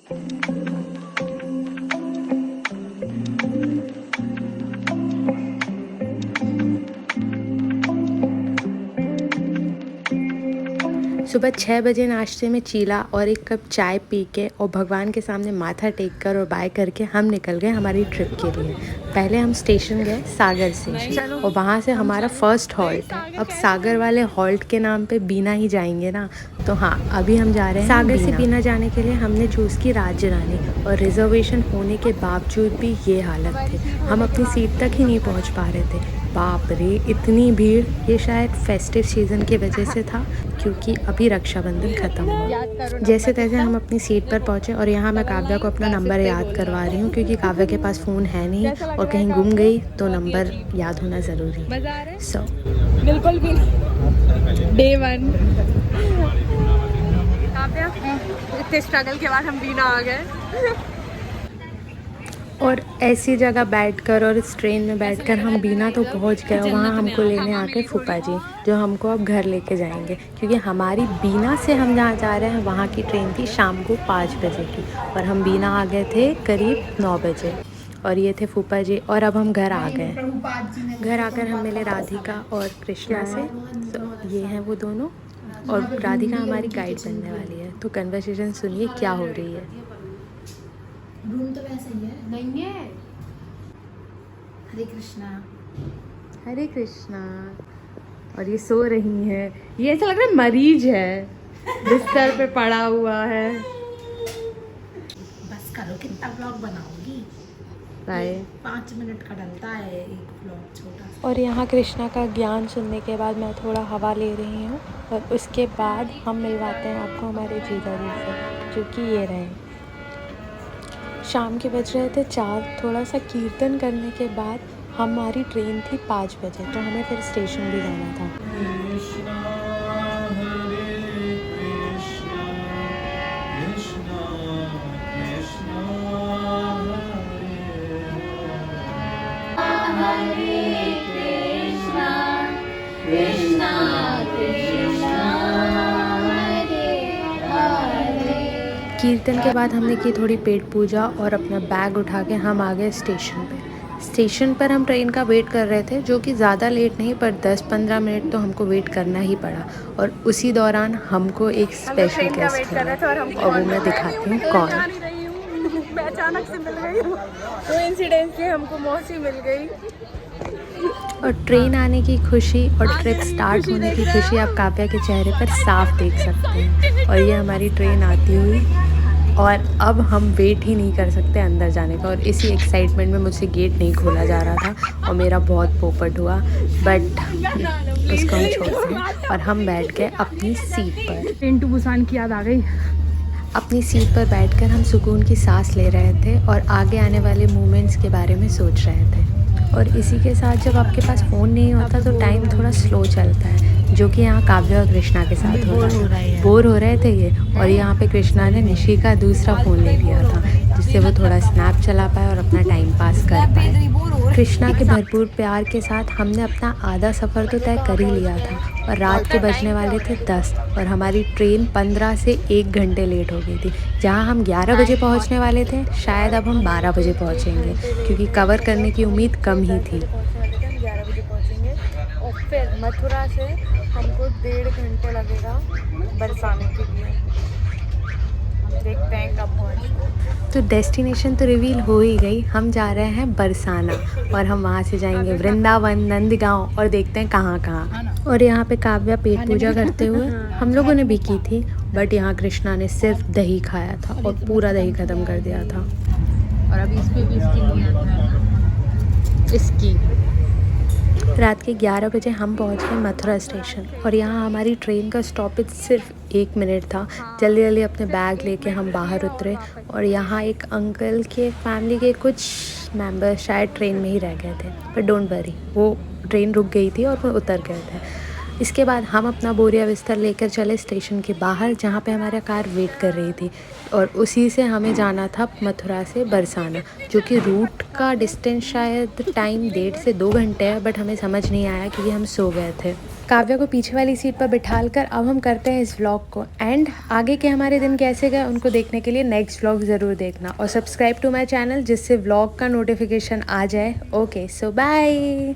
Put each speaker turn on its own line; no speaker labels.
सुबह 6 बजे नाश्ते में चीला और एक कप चाय पी के और भगवान के सामने माथा टेक कर और बाय करके हम निकल गए हमारी ट्रिप के लिए। पहले हम स्टेशन गए सागर स्टेशन और वहाँ से हमारा फर्स्ट हॉल्ट है। अब सागर वाले हॉल्ट के नाम पे बीना ही जाएंगे ना, तो हाँ अभी हम जा रहे हैं सागर से बीना जाने के लिए हमने चूज़ की राज्य रानी, और रिजर्वेशन होने के बावजूद भी ये हालत थी, हम अपनी सीट तक ही नहीं पहुँच पा रहे थे। बाप रे इतनी भीड़, ये शायद फेस्टिव सीज़न की वजह से था क्योंकि अभी रक्षाबंधन ख़त्म हुआ। जैसे तैसे हम अपनी सीट पर पहुँचे और यहाँ मैं काव्या को अपना नंबर याद करवा रही हूँ क्योंकि काव्या के पास फ़ोन है नहीं और कहीं गुम गई तो नंबर याद होना ज़रूरी है। सो
बिल्कुल भी डे 1 काव्या, इतने स्ट्रगल के बाद हम बीना आ गए।
और ऐसी जगह बैठकर और इस ट्रेन में बैठकर हम बीना तो पहुंच गए। वहाँ हमको लेने आके फूफा जी जो हमको अब घर लेके जाएंगे, क्योंकि हमारी बीना से हम जहाँ जा रहे हैं वहाँ की ट्रेन थी शाम को 5 बजे की और हम बीना आ गए थे करीब 9 बजे। और ये थे फूफा जी और अब हम घर आ गए। घर आकर हम मिले राधिका और कृष्णा से। तो ये हैं वो दोनों और राधिका हमारी गाइड बनने वाली है। तो कन्वर्सेशन सुनिए क्या हो रही है।
रूम तो वैसा ही है, नहीं है। हरे कृष्णा
हरे कृष्णा। और ये सो रही है, ये ऐसा लग रहा है मरीज है, बिस्तर पे पड़ा हुआ है।
बस करो, कितना व्लॉग बनाओगी? 5 मिनट का डलता है एक व्लॉग छोटा सा।
और यहाँ कृष्णा का ज्ञान सुनने के बाद मैं थोड़ा हवा ले रही हूँ और उसके बाद हम मिलवाते हैं आपको हमारे जीजा जी से, जो कि ये रहे। शाम के बज रहे थे 4। थोड़ा सा कीर्तन करने के बाद हमारी ट्रेन थी 5 बजे, तो हमें फिर स्टेशन भी जाना था। कीर्तन के बाद हमने की थोड़ी पेट पूजा और अपना बैग उठा के हम आ गए स्टेशन पे। स्टेशन पर हम ट्रेन का वेट कर रहे थे, जो कि ज़्यादा लेट नहीं पर 10-15 मिनट तो हमको वेट करना ही पड़ा। और उसी दौरान हमको एक स्पेशल गेस्ट मिला और वो मैं दिखाती हूँ कौन।
मैं अचानक से मिल गई हूँ, कोइंसिडेंटली हमको मौसी मिल गई।
और ट्रेन आने की खुशी और ट्रिप स्टार्ट होने की खुशी आप काव्या के चेहरे पर साफ देख सकते हैं। और ये हमारी ट्रेन आती हुई, और अब हम वेट ही नहीं कर सकते अंदर जाने का। और इसी एक्साइटमेंट में मुझसे गेट नहीं खोला जा रहा था और मेरा बहुत पोपट हुआ, बट उसको हम छोड़ते हैं और हम बैठ गए अपनी सीट पर।
ट्रेन टू बुसान की याद आ गई।
अपनी सीट पर बैठकर हम सुकून की सांस ले रहे थे और आगे आने वाले मोमेंट्स के बारे में सोच रहे थे। और इसी के साथ जब आपके पास फ़ोन नहीं होता तो टाइम थोड़ा स्लो चलता है, जो कि यहाँ काव्या और कृष्णा के साथ हो रहा है। बोर हो रहे थे ये, और यहाँ पे कृष्णा ने निशी का दूसरा फ़ोन ले लिया था जिससे वो थोड़ा स्नैप चला पाए और अपना टाइम पास कर पाए। कृष्णा के भरपूर प्यार के साथ हमने अपना आधा सफ़र तो तय कर ही लिया था और रात के बजने वाले थे 10 और हमारी ट्रेन 15 से 1 घंटे लेट हो गई थी। जहाँ हम 11 बजे पहुँचने वाले थे, शायद अब हम 12 बजे पहुँचेंगे क्योंकि कवर करने की उम्मीद कम ही थी।
11 बजे पहुँचेंगे और फिर मथुरा से हमको 1.5 घंटे लगेगा बरसाने के लिए। देखते हैं कब पहुँचते।
तो डेस्टिनेशन तो रिवील हो ही गई, हम जा रहे हैं बरसाना और हम वहाँ से जाएंगे वृंदावन, नंदगांव और देखते हैं कहाँ कहाँ। और यहाँ पे काव्या पेट पूजा करते हुए हम लोगों ने भी की थी, बट यहाँ कृष्णा ने सिर्फ दही खाया था और पूरा दही ख़त्म कर दिया था।
और अभी इस पे भी इसकी नहीं आता है, इसकी।
रात के 11 बजे हम पहुंच गए मथुरा स्टेशन और यहाँ हमारी ट्रेन का स्टॉपेज सिर्फ 1 मिनट था। जल्दी जल्दी अपने बैग लेके हम बाहर उतरे और यहाँ एक अंकल के फैमिली के कुछ मेंबर शायद ट्रेन में ही रह गए थे, पर डोंट वरी, वो ट्रेन रुक गई थी और वो उतर गए थे। इसके बाद हम अपना बोरिया बिस्तर लेकर चले स्टेशन के बाहर, जहाँ पे हमारा कार वेट कर रही थी, और उसी से हमें जाना था मथुरा से बरसाना, जो कि रूट का डिस्टेंस शायद टाइम 1.5 से 2 घंटे है, बट हमें समझ नहीं आया क्योंकि हम सो गए थे। काव्या को पीछे वाली सीट पर बिठाल कर अब हम करते हैं इस व्लॉग को एंड। आगे के हमारे दिन कैसे गए उनको देखने के लिए नेक्स्ट व्लॉग ज़रूर देखना, और सब्सक्राइब टू माई चैनल जिससे व्लॉग का नोटिफिकेशन आ जाए। ओके, सो बाय।